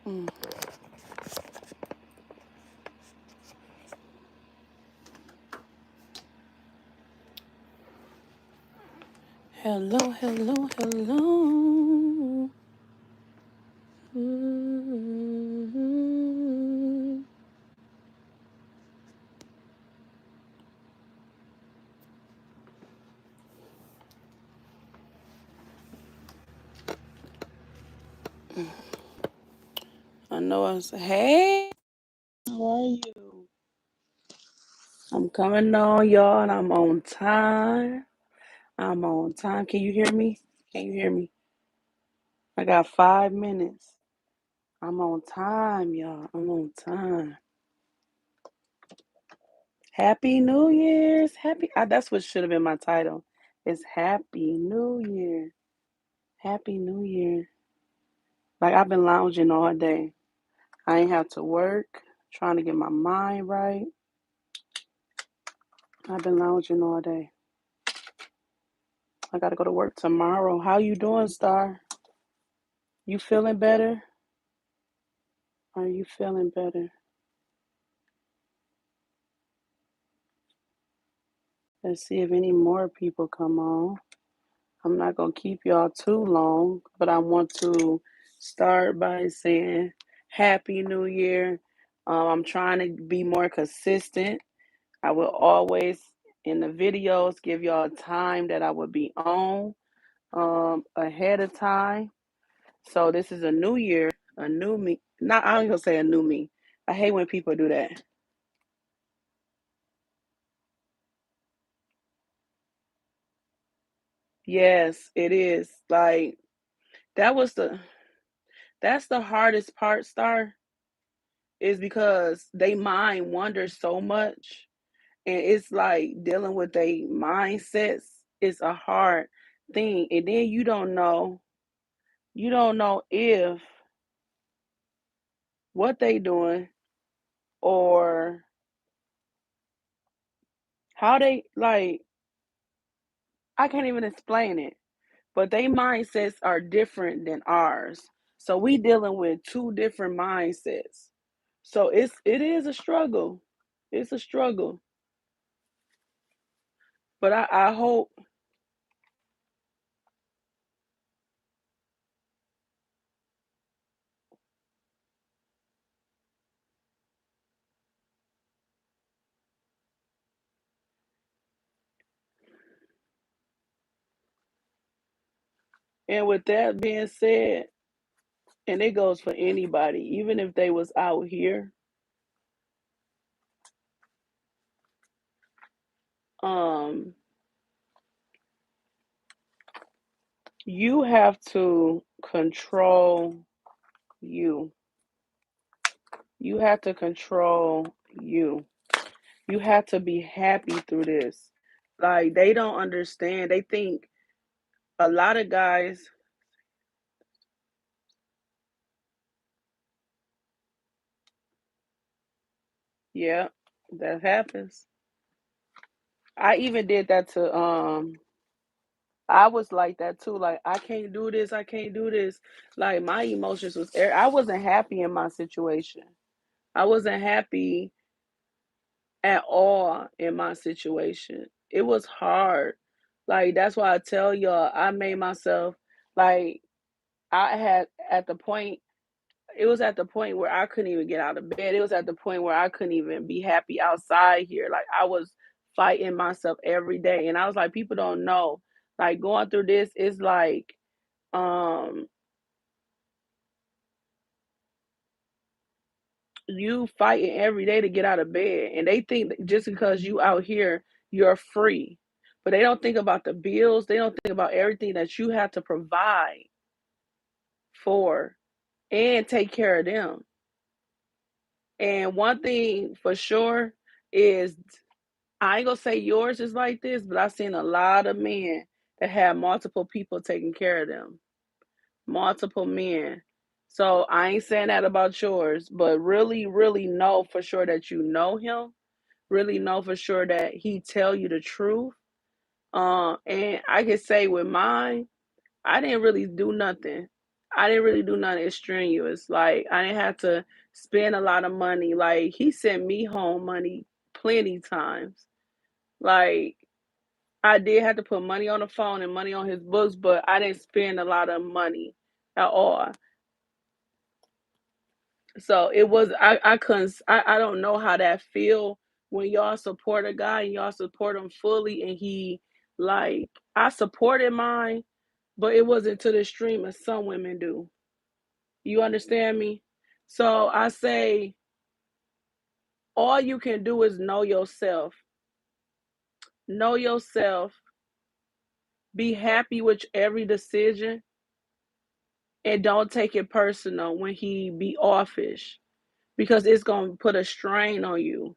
Mm. Hello, hello, hello. Mm-hmm. I know I said, hey, how are you? I'm coming on, y'all, and I'm on time. I'm on time. Can you hear me? Can you hear me? I got 5 minutes. I'm on time, y'all. I'm on time. Happy New Year's. That's what should have been my title. It's Happy New Year. Happy New Year. Like I've been lounging all day. I ain't have to work, trying to get my mind right. I've been lounging all day. I gotta go to work tomorrow. How you doing, Star? You feeling better? Are you feeling better? Let's see if any more people come on. I'm not gonna keep y'all too long, but I want to start by saying Happy New Year. I'm trying to be more consistent. I will always in the videos give y'all a time that I would be on ahead of time. So this is a new year, a new me. Not I ain't gonna say a new me. I hate when people do that. Yes, it is. Like that was the that's the hardest part, Star, is because they mind wanders so much. And it's like dealing with their mindsets is a hard thing. And then you don't know if what they doing or how they like I can't even explain it. But they mindsets are different than ours. So we dealing with two different mindsets. So it is a struggle. It's a struggle. But I hope, and with that being said, and it goes for anybody, even if they was out here, um, you have to control you. You have to control you. You have to be happy through this. Like they don't understand. They think a lot of guys, yeah, that happens. I even did that to I was like that too. Like I can't do this, I can't do this. Like my emotions was I wasn't happy in my situation. I wasn't happy at all in my situation. It was hard. Like that's why I tell y'all I made myself like I had at the point it was at the point where I couldn't even get out of bed. It was at the point where I couldn't even be happy outside here. Like I was fighting myself every day. And I was like, people don't know. Like going through this is like um you fighting every day to get out of bed. And they think that just because you out here, you're free. But they don't think about the bills. They don't think about everything that you have to provide for and take care of them. And one thing for sure is I ain't gonna say yours is like this, but I've seen a lot of men that have multiple people taking care of them, multiple men. So I ain't saying that about yours, but really, really know for sure that you know him. Really know for sure that he tell you the truth. And I can say with mine, I didn't really do nothing. I didn't really do nothing strenuous. Like I didn't have to spend a lot of money. Like he sent me home money plenty times. Like I did have to put money on the phone and money on his books, but I didn't spend a lot of money at all. So it was I couldn't I don't know how that feel when y'all support a guy and y'all support him fully and he like I supported mine, but it wasn't to the extreme as some women do. You understand me? So I say all you can do is know yourself. Know yourself. Be happy with every decision and don't take it personal when he be offish because it's going to put a strain on you.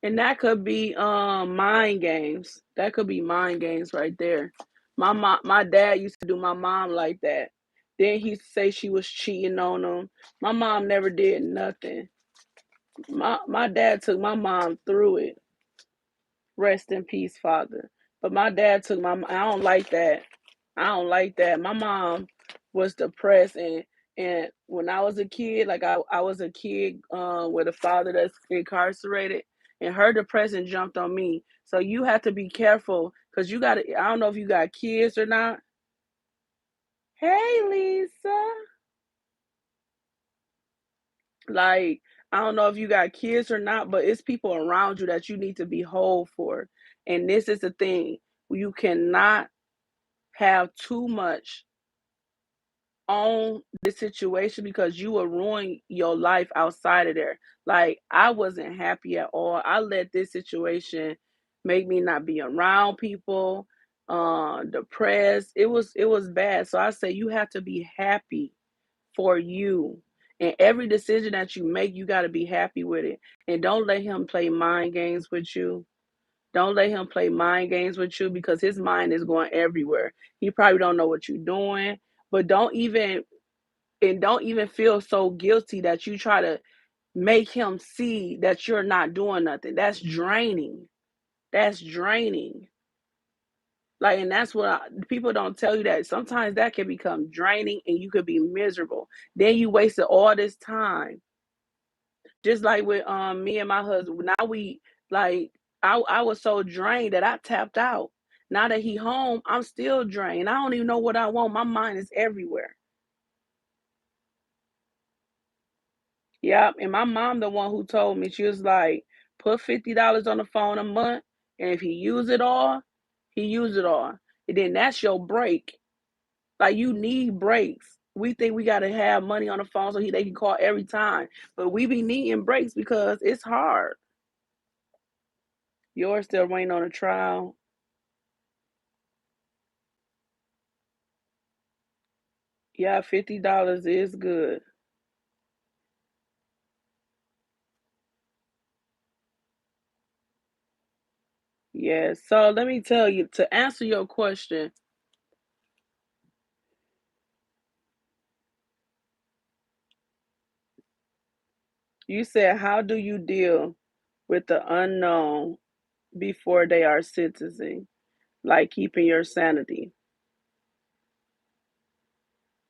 And that could be mind games. That could be mind games right there. My dad used to do my mom like that. Then he say she was cheating on him. My mom never did nothing. My dad took my mom through it. Rest in peace, father. But my dad took my. I don't like that. I don't like that. My mom was depressed, and when I was a kid, like I was a kid with a father that's incarcerated, and her depression jumped on me. So you have to be careful because you got to. I don't know if you got kids or not. Hey, Lisa. Like I don't know if you got kids or not, but it's people around you that you need to be whole for. And this is the thing: you cannot have too much on the situation because you will ruin your life outside of there. Like I wasn't happy at all. I let this situation make me not be around people, depressed. It was bad. So I say you have to be happy for you. And every decision that you make, you got to be happy with it. And don't let him play mind games with you. Don't let him play mind games with you because his mind is going everywhere. He probably don't know what you're doing, but don't even feel so guilty that you try to make him see that you're not doing nothing. That's draining. That's draining. Like, and that's what people don't tell you that sometimes that can become draining and you could be miserable. Then you wasted all this time. Just like with me and my husband. Now we like I was so drained that I tapped out. Now that he home, I'm still drained. I don't even know what I want. My mind is everywhere. Yep. And my mom the one who told me, she was like, put $50 on the phone a month, and if he use it all, he use it all. And then that's your break. Like you need breaks. We think we gotta have money on the phone so they can call every time. But we be needing breaks because it's hard. Yours still waiting on a trial. Yeah, $50 is good. Yes. So let me tell you, to answer your question, you said how do you deal with the unknown before they are sentencing? Like keeping your sanity.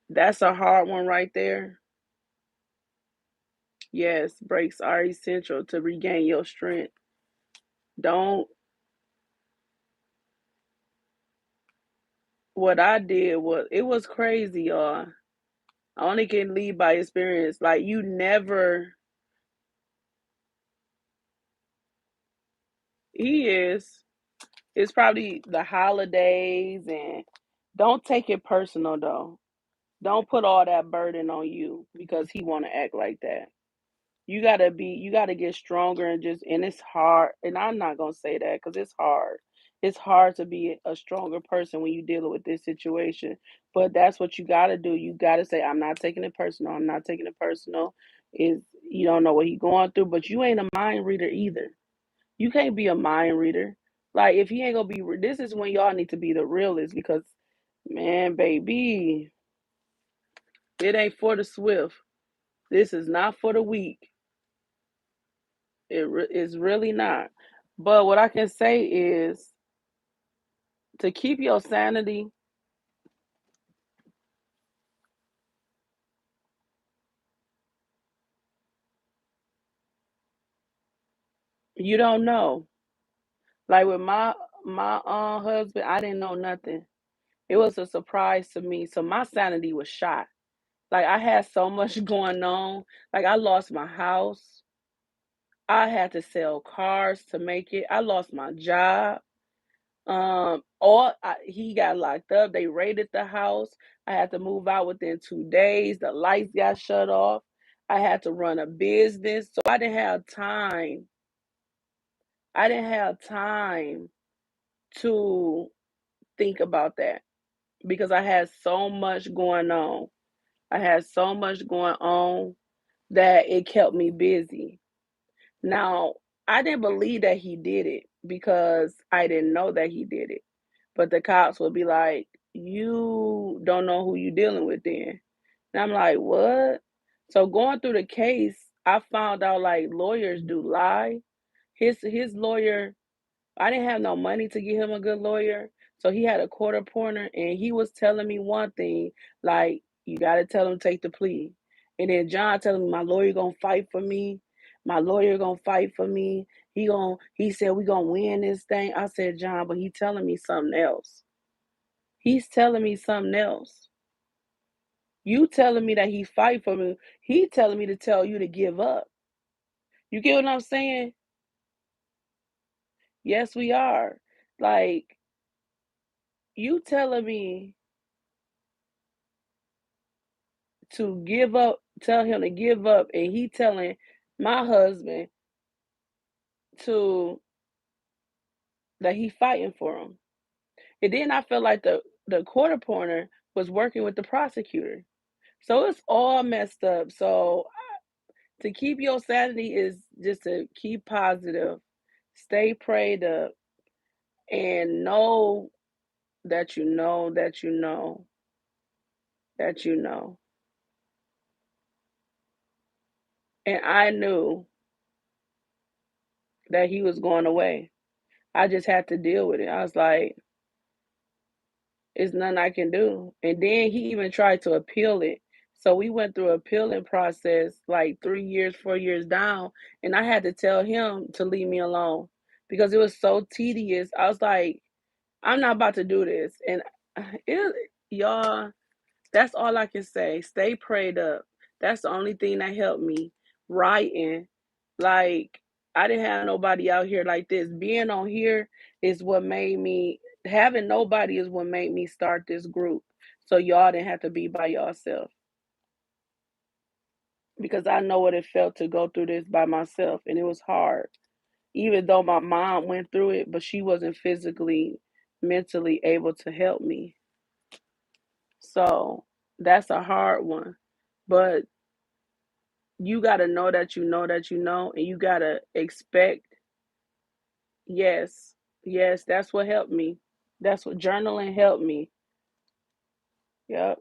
That's a hard one right there. Yes, breaks are essential to regain your strength. Don't, what I did was, it was crazy, y'all. I only can lead by experience. Like, you never, he is, it's probably the holidays, and don't take it personal though. Don't put all that burden on you because he want to act like that. You gotta get stronger and it's hard. And I'm not gonna say that because it's hard. It's hard to be a stronger person when you're dealing with this situation. But that's what you gotta do. You gotta say, I'm not taking it personal. I'm not taking it personal. Is you don't know what he's going through, but you ain't a mind reader either. You can't be a mind reader. Like if he ain't gonna be, this is when y'all need to be the realest because, man, baby, it ain't for the swift. This is not for the weak. It's really not. But what I can say is To keep your sanity, you don't know. Like with my husband, I didn't know nothing. It was a surprise to me. So my sanity was shot. Like I had so much going on. Like I lost my house. I had to sell cars to make it. I lost my job. He got locked up. They raided the house. I had to move out within 2 days. The lights got shut off. I had to run a business. So I didn't have time. I didn't have time to think about that because I had so much going on. I had so much going on that it kept me busy. Now, I didn't believe that he did it because I didn't know that he did it. But the cops would be like, "You don't know who you dealing with then." And I'm like, "What?" So going through the case, I found out like lawyers do lie. His lawyer, I didn't have no money to get him a good lawyer. So he had a court appointer and he was telling me one thing, like, you gotta tell him to take the plea. And then John telling me my lawyer gonna fight for me. My lawyer gonna fight for me. He said we gonna win this thing. I said, John, but he telling me something else. He's telling me something else. You telling me that he fight for me. He telling me to tell you to give up. You get what I'm saying? Yes, we are. Like, you telling me to give up, tell him to give up, and he telling my husband to that he fighting for him. And then I felt like the court appointer was working with the prosecutor. So it's all messed up. So to keep your sanity is just to keep positive, stay prayed up, and know that you know that you know that you know. And I knew that he was going away. I just had to deal with it. I was like, it's nothing I can do. And then he even tried to appeal it. So we went through appealing process like 3 years, 4 years down, and I had to tell him to leave me alone because it was so tedious. I was like, I'm not about to do this. And it, y'all, that's all I can say. Stay prayed up. That's the only thing that helped me. Writing. Like, I didn't have nobody out here like this. Being on here is what made me, having nobody is what made me start this group. So y'all didn't have to be by yourself. Because I know what it felt to go through this by myself. And it was hard. Even though my mom went through it, but she wasn't physically, mentally able to help me. So that's a hard one. But you got to know that you know that you know, and you got to expect. Yes, yes, that's what helped me. That's what journaling helped me. Yep.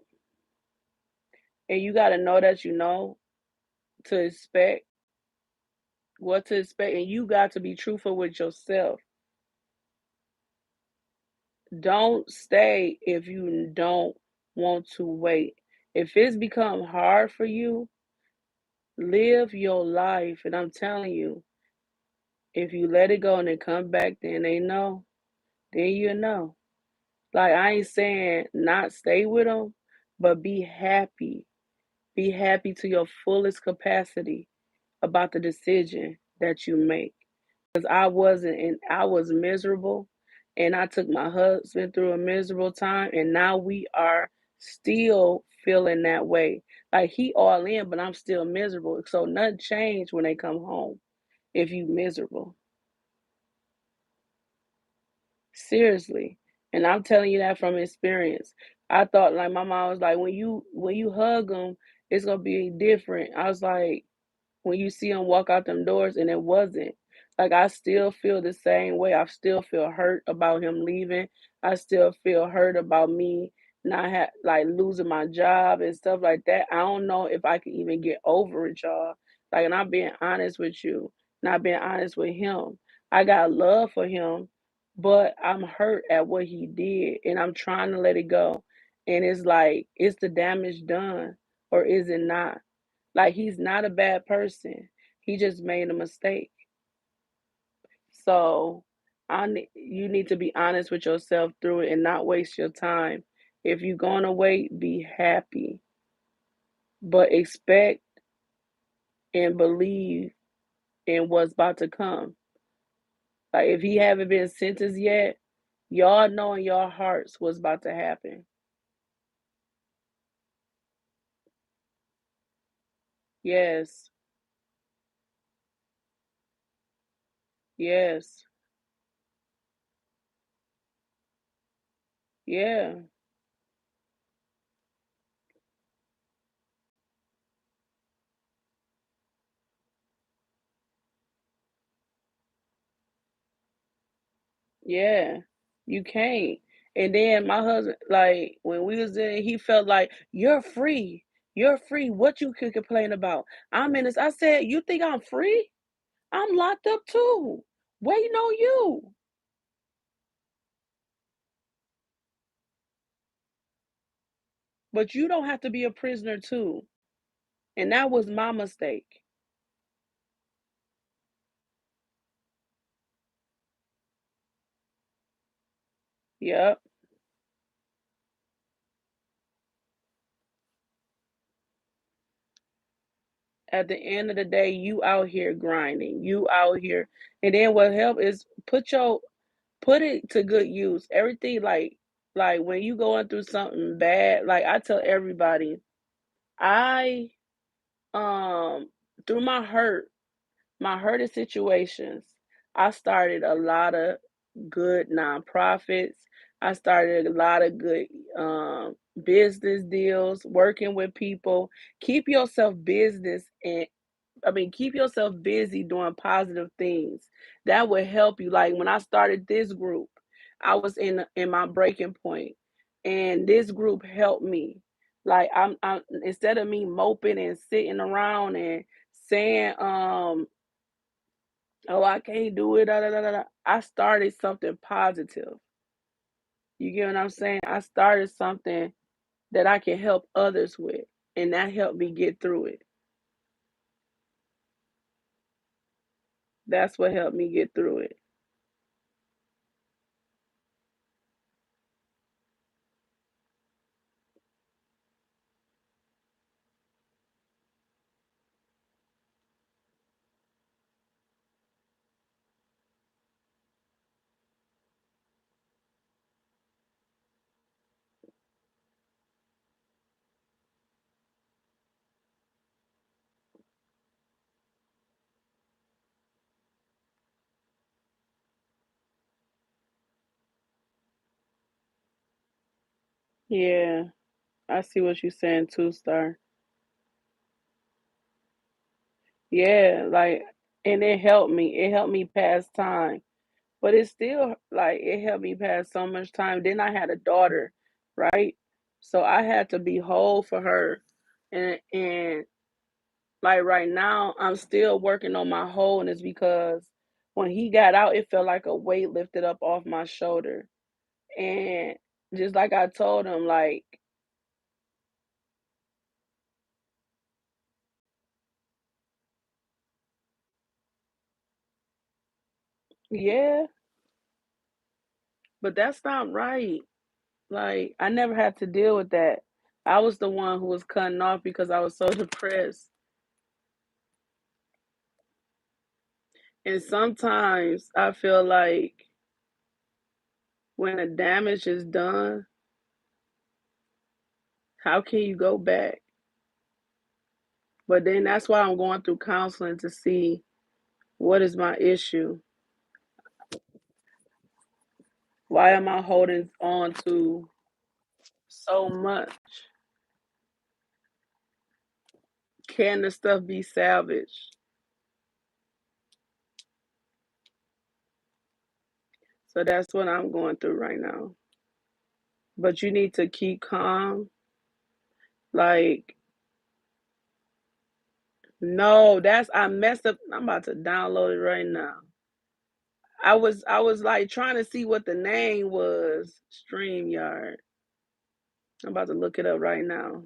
And you got to know that you know to expect what to expect, and you got to be truthful with yourself. Don't stay if you don't want to wait. If it's become hard for you, live your life. And I'm telling you, if you let it go and then come back, then they know, then you know. Like, I ain't saying not stay with them, but be happy. Be happy to your fullest capacity about the decision that you make. Because I wasn't, and I was miserable, and I took my husband through a miserable time, and now we are still feeling that way. Like, he all in, but I'm still miserable. So nothing changed when they come home if you miserable. Seriously. And I'm telling you that from experience. I thought like my mom was like, when you hug them, it's gonna be different. I was like, when you see them walk out them doors, and it wasn't. Like I still feel the same way. I still feel hurt about him leaving. I still feel hurt about me not like losing my job and stuff like that. I don't know if I can even get over it, y'all. Like, and I'm being honest with you, not being honest with him. I got love for him, but I'm hurt at what he did and I'm trying to let it go. And it's like, is the damage done or is it not? Like, he's not a bad person. He just made a mistake. So you need to be honest with yourself through it and not waste your time. If you're going to wait, be happy, but expect and believe in what's about to come. Like, if he haven't been sentenced yet, y'all know in your hearts what's about to happen. Yes, yes, yeah, yeah. You can't. And then my husband, like when we was in, he felt like you're free. You're free. What you could complain about? I'm in this. I said, you think I'm free? I'm locked up too. Waiting on you. But you don't have to be a prisoner too. And that was my mistake. Yep. At the end of the day, you out here grinding. You out here. And then what help is put it to good use. Everything like when you going through something bad, like I tell everybody, I um through my hurted situations, I started a lot of good nonprofits. I started a lot of good business deals, working with people. Keep yourself business and keep yourself busy doing positive things. That would help you. Like when I started this group, I was in my breaking point, and this group helped me. Like I'm instead of me moping and sitting around and saying, "Oh, I can't do it," da, da, da, da, da, I started something positive. You get what I'm saying? I started something that I can help others with, and that helped me get through it. That's what helped me get through it. Yeah. I see what you're saying too, Star. Yeah, like, and it helped me. It helped me pass time. But it's still like it helped me pass so much time. Then I had a daughter, right? So I had to be whole for her. And like right now, I'm still working on my wholeness because when he got out, it felt like a weight lifted up off my shoulder. And just like I told him, like, yeah, but that's not right. Like, I never had to deal with that. I was the one who was cutting off because I was so depressed. And sometimes I feel like when the damage is done, how can you go back? But then that's why I'm going through counseling to see what is my issue. Why am I holding on to so much? Can the stuff be salvaged? So that's what I'm going through right now. But you need to keep calm. Like, no, that's I messed up. I'm about to download it right now. I was like trying to see what the name was. StreamYard. I'm about to look it up right now.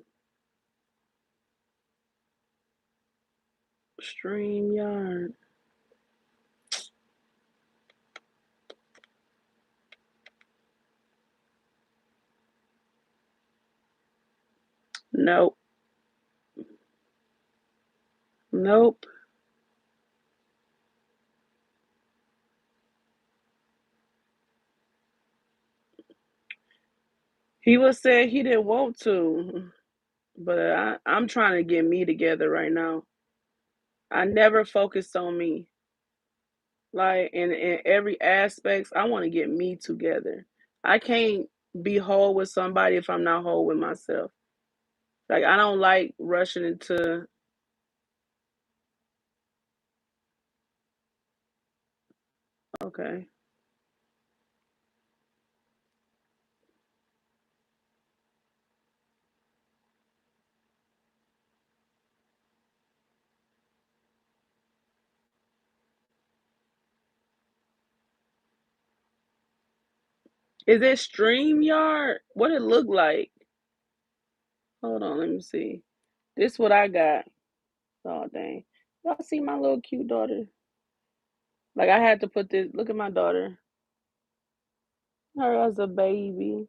StreamYard. Nope. Nope. He was saying he didn't want to, but I'm trying to get me together right now. I never focused on me. Like in every aspects, I want to get me together. I can't be whole with somebody if I'm not whole with myself. Like I don't like rushing into. Okay. Is it StreamYard? What it look like? Hold on, let me see. This what I got. Oh dang. Y'all see my little cute daughter? Like I had to put this. Look at my daughter. Her as a baby.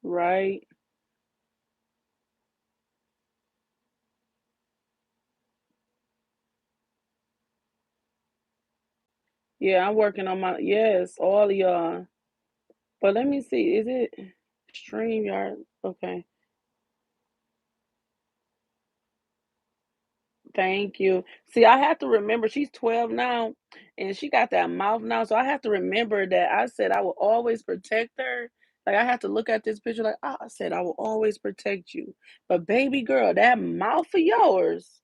Right. Yeah, I'm working on my yes, all of y'all. But let me see. Is it StreamYard? Okay. Thank you. See, I have to remember she's 12 now and she got that mouth now. So I have to remember that I said I will always protect her. Like I have to look at this picture like, oh, I said I will always protect you. But baby girl, that mouth of yours,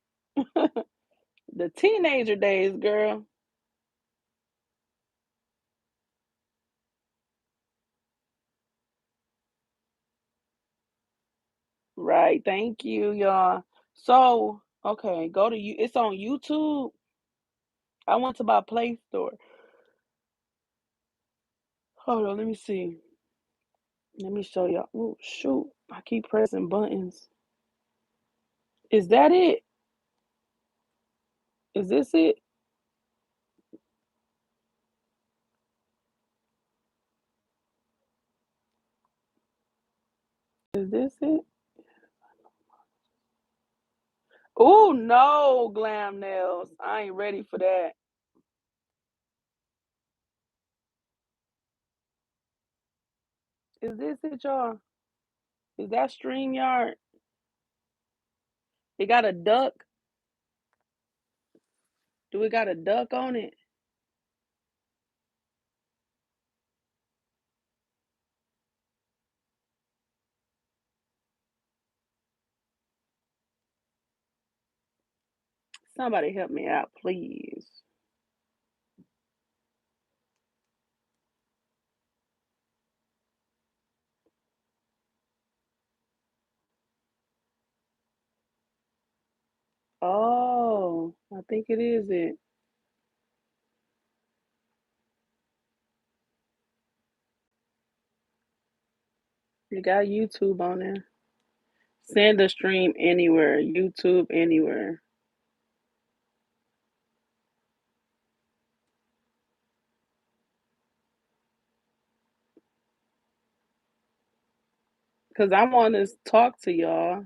the teenager days, girl. Right. Thank you, y'all. So, okay, go to you. It's on YouTube. I went to my Play Store. Hold on, let me see. Let me show y'all. Oh, shoot. I keep pressing buttons. Is that it? Is this it? Is this it? Oh, no, glam nails. I ain't ready for that. Is this it, y'all? Is that StreamYard? It got a duck. Do it got a duck on it? Somebody help me out, please. Oh, I think it is it. You got YouTube on there. Send a stream anywhere. YouTube anywhere. Cause I want to talk to y'all.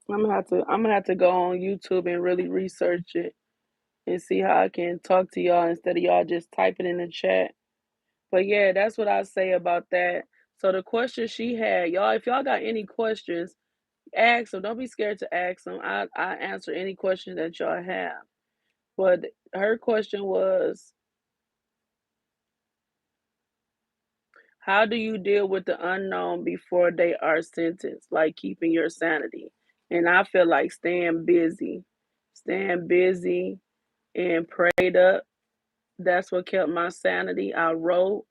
I'm gonna have to go on YouTube and really research it and see how I can talk to y'all instead of y'all just typing in the chat. But yeah, that's what I say about that. So the question she had, y'all, if y'all got any questions, ask them. Don't be scared to ask them. I answer any question that y'all have. But her question was, How do you deal with the unknown before they are sentenced, like keeping your sanity? And I feel like staying busy and prayed up. That's what kept my sanity. I wrote.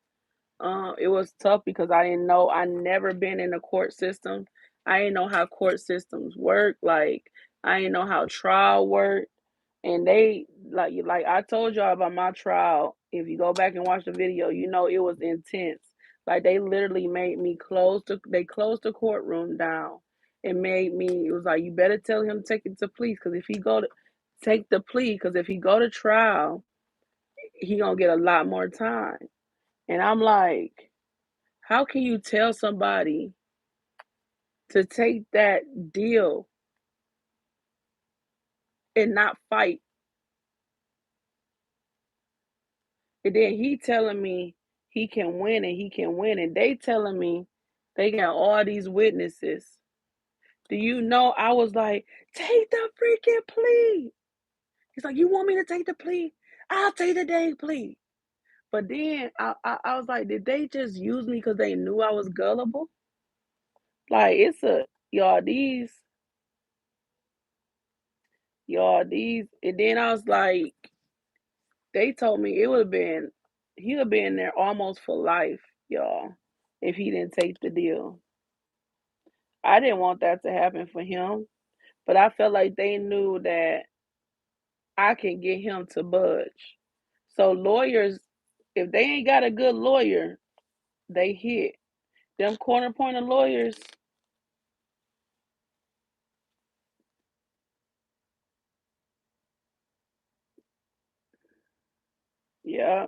It was tough because I didn't know. I never been in a court system. I didn't know how court systems work. Like I didn't know how trial worked. And they like I told y'all about my trial. If you go back and watch the video, you know it was intense. Like they literally made me closed the courtroom down and made me it was like you better tell him to take it to plea because if he go to take the plea because if he go to trial, he gonna get a lot more time. And I'm like, how can you tell somebody to take that deal and not fight? And then he telling me he can win and he can win. And they telling me they got all these witnesses. Do you know I was like, take the freaking plea. He's like, you want me to take the plea? I'll take the dang plea. But then I was like, did they just use me because they knew I was gullible? Like it's a y'all these and then I was like, they told me it would have been he would have been there almost for life, y'all, if he didn't take the deal. I didn't want that to happen for him, but I felt like they knew that I can get him to budge. So lawyers, if they ain't got a good lawyer, they hit. Them corner pointer lawyers, yeah.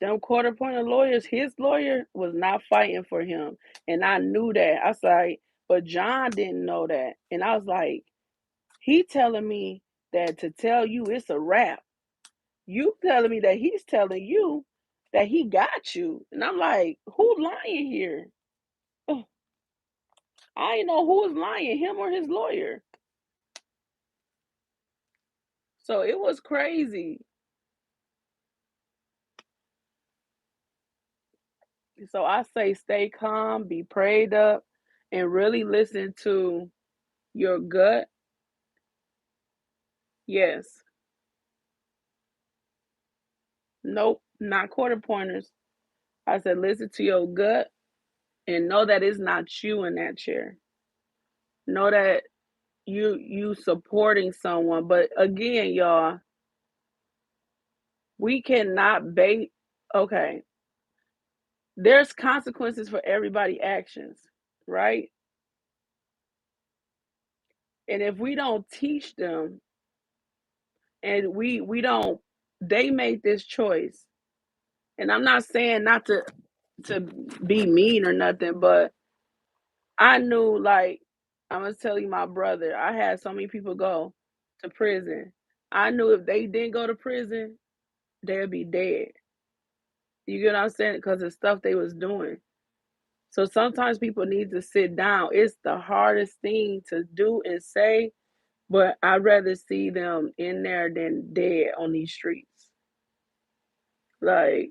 Them quarter pointer lawyers, his lawyer was not fighting for him. And I knew that. I was like, but John didn't know that. And I was like, he telling me that to tell you it's a wrap. You telling me that he's telling you that he got you. And I'm like, who lying here? Ugh, I ain't know who was lying, him or his lawyer. So it was crazy. So I say stay calm, be prayed up, and really listen to your gut. Yes. Nope, not quarter pointers. I said listen to your gut and know that it's not you in that chair. Know that you supporting someone. But again, y'all, we cannot bait okay. There's consequences for everybody' actions, right? And if we don't teach them and we don't they made this choice. And I'm not saying not to be mean or nothing, but I knew like I'm gonna tell you my brother, I had so many people go to prison. I knew if they didn't go to prison, they'd be dead. You get what I'm saying? Because of stuff they was doing. So sometimes people need to sit down. It's the hardest thing to do and say, but I'd rather see them in there than dead on these streets. Like,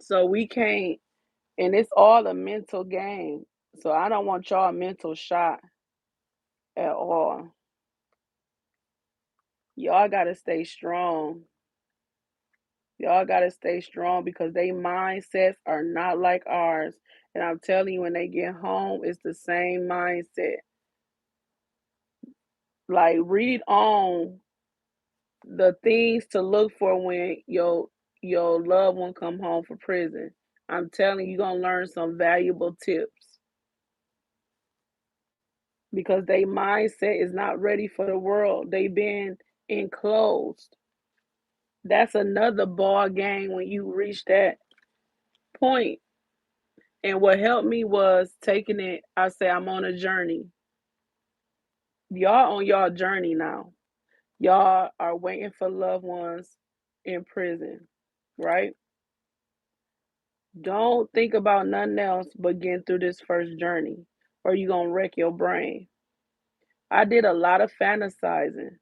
so we can't, and it's all a mental game. So I don't want y'all mental shot at all. Y'all gotta stay strong. Y'all gotta stay strong because they mindsets are not like ours. And I'm telling you, when they get home, it's the same mindset. Like read on the things to look for when your loved one come home from prison. I'm telling you, you're gonna learn some valuable tips because their mindset is not ready for the world. They been enclosed. That's another ball game when you reach that point. And what helped me was taking it. I say I'm on a journey. Y'all on y'all journey now. Y'all are waiting for loved ones in prison, right? Don't think about nothing else but getting through this first journey, or you gonna wreck your brain. I did a lot of fantasizing,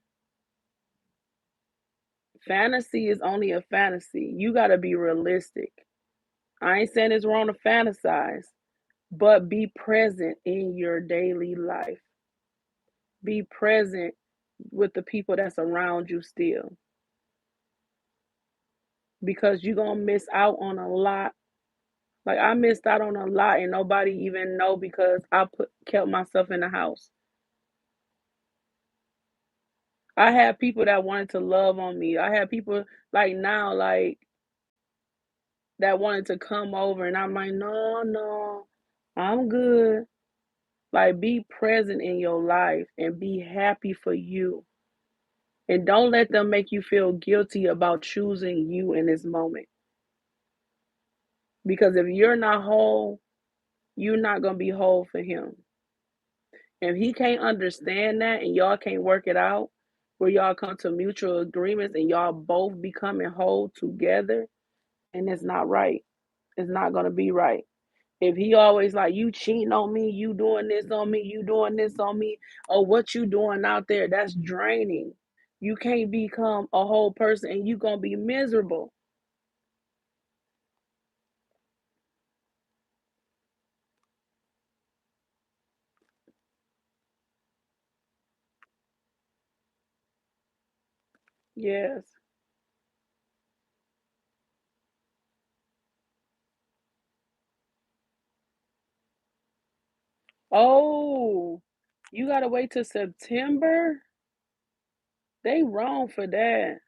Fantasy is only a fantasy. You got to be realistic. I ain't saying it's wrong to fantasize, but be present in your daily life. Be present with the people that's around you still, because you're going to miss out on a lot. Like I missed out on a lot and nobody even know because I kept myself in the house. I had people that wanted to love on me. I had people like now, like that wanted to come over, and I'm like, no, no, I'm good. Like, be present in your life and be happy for you. And don't let them make you feel guilty about choosing you in this moment. Because if you're not whole, you're not going to be whole for him. If he can't understand that and y'all can't work it out, where y'all come to mutual agreements and y'all both becoming whole together, and it's not right. It's not going to be right. If he always like, you cheating on me, you doing this on me, you doing this on me, or what you doing out there, that's draining. You can't become a whole person and you gonna be miserable. Yes. Oh, you gotta wait till September? They wrong for that.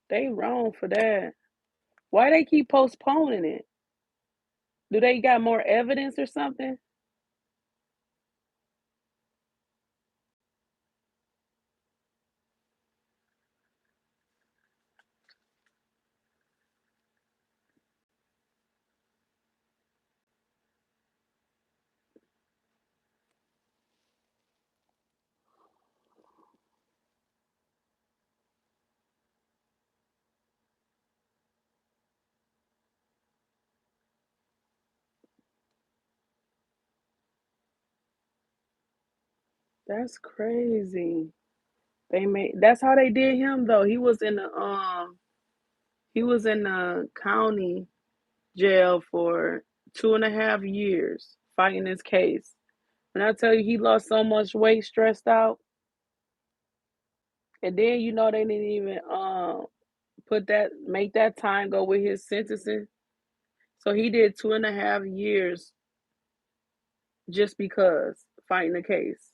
They wrong for that. Why they keep postponing it? Do they got more evidence or something? That's crazy. They made that's how they did him though. He was in the county jail for 2.5 years fighting his case. And I tell you, he lost so much weight, stressed out. And then they didn't even make that time go with his sentencing. So he did 2.5 years just because fighting the case.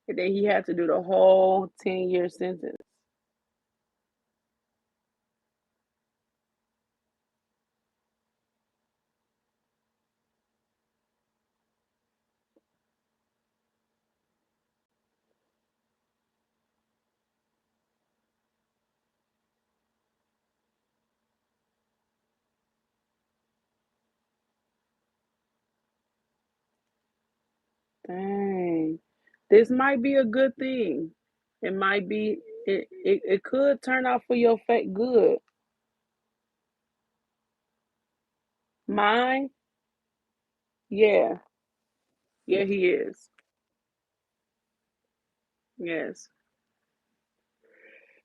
And then he had to do the whole 10-year sentence. Dang. This might be a good thing. It might be it could turn out for your fate good. Mine, yeah. Yeah, he is. Yes.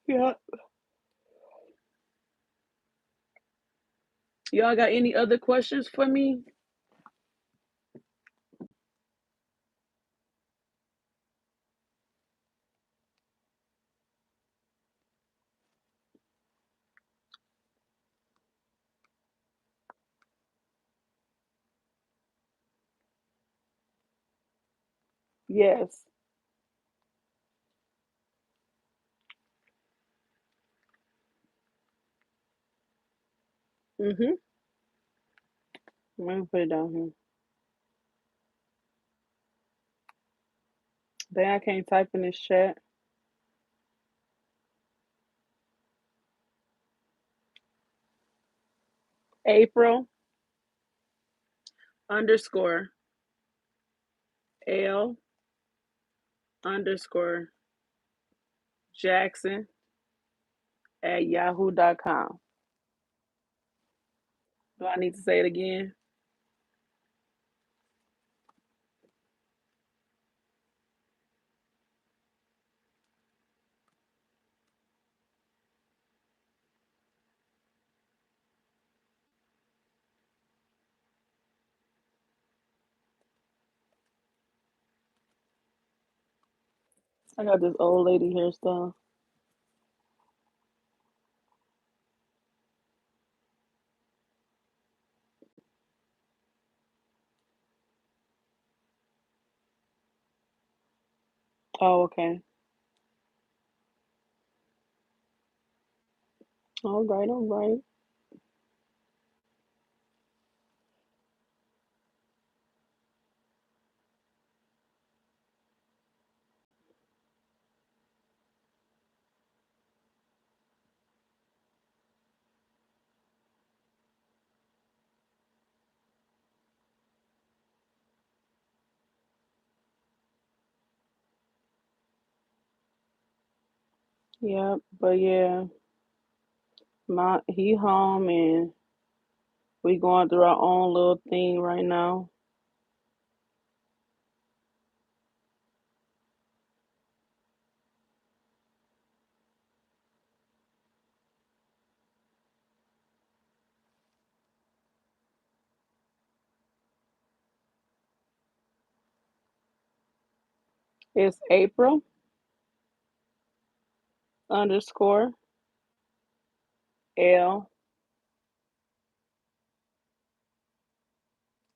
Yeah. Y'all got any other questions for me? Yes. Mm-hmm. Let me put it down here. Then I can't type in this chat. April underscore L underscore Jackson at yahoo.com. Do I need to say it again? I got this old lady hairstyle. Oh, okay. All right, all right. Yeah, but yeah, my he home and we going through our own little thing right now. It's April underscore L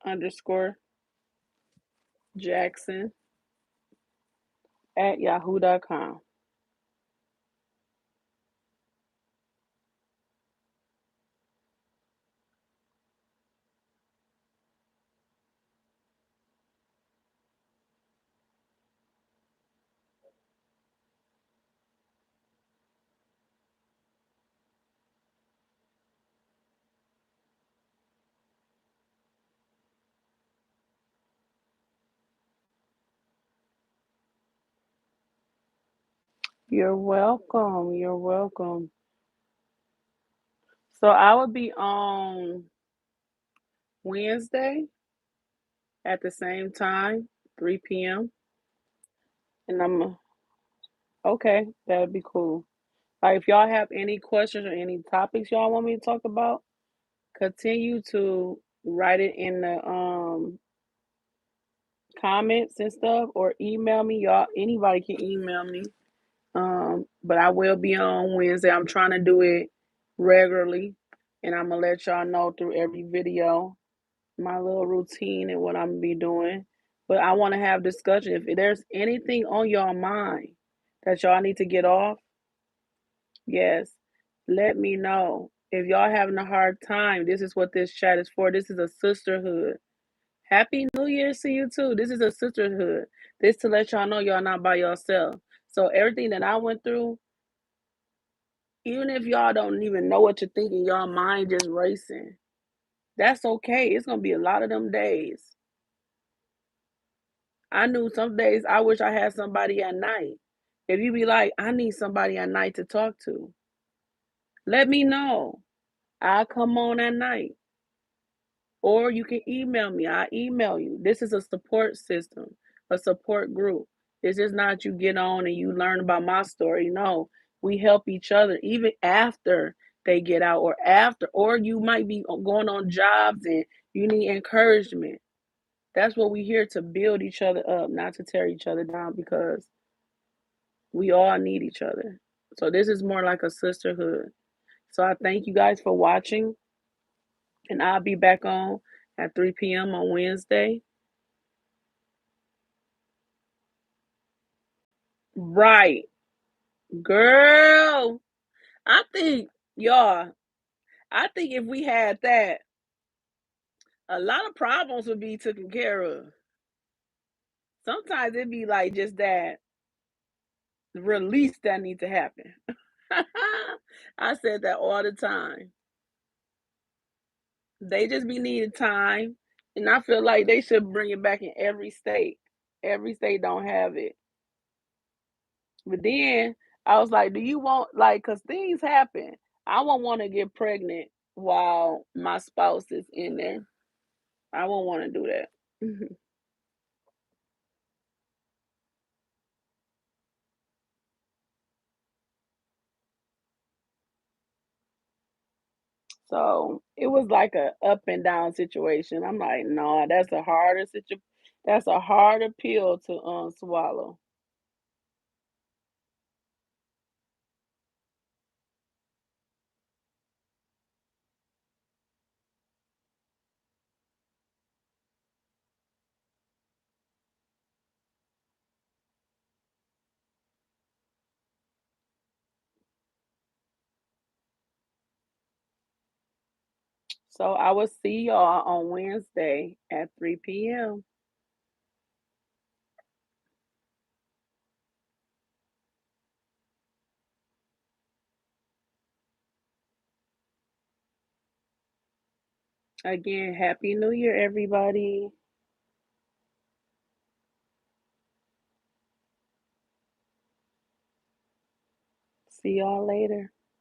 underscore Jackson at yahoo.com. You're welcome. You're welcome. So I will be on Wednesday at the same time, 3 p.m. And I'm okay. That'd be cool. Like if y'all have any questions or any topics y'all want me to talk about, continue to write it in the comments and stuff or email me. Y'all anybody can email me. But I will be on Wednesday. I'm trying to do it regularly and I'm gonna let y'all know through every video my little routine and what I'm gonna be doing. But I want to have discussion. If there's anything on your mind that y'all need to get off, yes, let me know. If y'all having a hard time, this is what this chat is for. This is a sisterhood. Happy New Year to you too. This is a sisterhood. This to let y'all know y'all not by yourself. So everything that I went through, even if y'all don't even know what you're thinking, y'all mind just racing. That's okay. It's gonna be a lot of them days. I knew some days I wish I had somebody at night. If you be like, I need somebody at night to talk to, let me know. I'll come on at night. Or you can email me. I email you. This is a support system, a support group. This is not you get on and you learn about my story. No, we help each other even after they get out or after, or you might be going on jobs and you need encouragement. That's what we're here to build each other up, not to tear each other down because we all need each other. So this is more like a sisterhood. So I thank you guys for watching, and I'll be back on at 3 p.m. on Wednesday. Right, girl. I think, y'all, I think if we had that, a lot of problems would be taken care of. Sometimes it'd be like just that release that need to happen. I said that all the time. They just be needing time, and I feel like they should bring it back in every state. Every state don't have it. But then I was like, do you want like cuz things happen. I won't want to get pregnant while my spouse is in there. I won't want to do that. So, it was like a up and down situation. I'm like, "No, that's a harder pill to swallow." So I will see y'all on Wednesday at 3 p.m. Again, Happy New Year, everybody. See y'all later.